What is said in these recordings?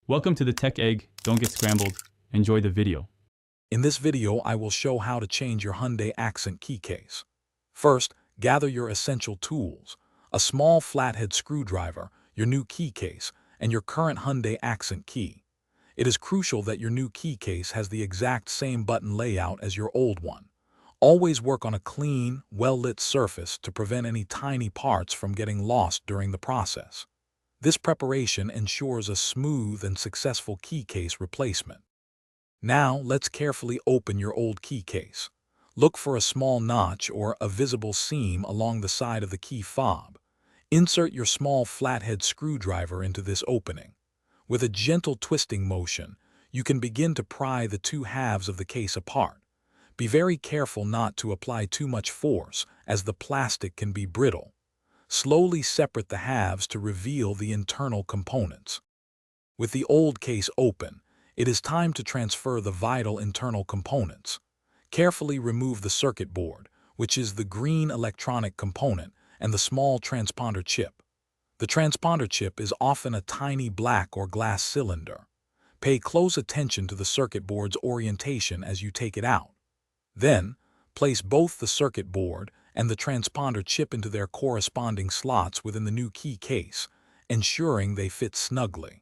Welcome to the Tech Egg. Don't get scrambled. Enjoy the video. In this video, I will show how to change your Hyundai Accent key case. First, gather your essential tools: a small flathead screwdriver, your new key case, and your current Hyundai Accent key. It is crucial that your new key case has the exact same button layout as your old one. Always work on a clean, well-lit surface to prevent any tiny parts from getting lost during the process. This preparation ensures a smooth and successful key case replacement. Now, let's carefully open your old key case. Look for a small notch or a visible seam along the side of the key fob. Insert your small flathead screwdriver into this opening. With a gentle twisting motion, you can begin to pry the two halves of the case apart. Be very careful not to apply too much force, as the plastic can be brittle. Slowly separate the halves to reveal the internal components. With the old case open, it is time to transfer the vital internal components. Carefully remove the circuit board, which is the green electronic component, and the small transponder chip. The transponder chip is often a tiny black or glass cylinder. Pay close attention to the circuit board's orientation as you take it out. Then, place both the circuit board and the transponder chip into their corresponding slots within the new key case, ensuring they fit snugly.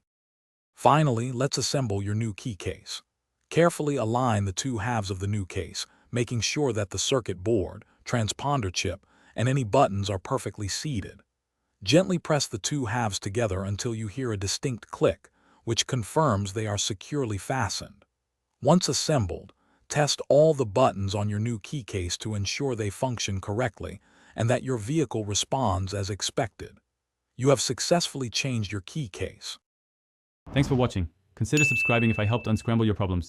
Finally, let's assemble your new key case. Carefully align the two halves of the new case, making sure that the circuit board, transponder chip, and any buttons are perfectly seated. Gently press the two halves together until you hear a distinct click, which confirms they are securely fastened. Once assembled, test all the buttons on your new key case to ensure they function correctly and that your vehicle responds as expected. You have successfully changed your key case. Thanks for watching. Consider subscribing if I helped unscramble your problems.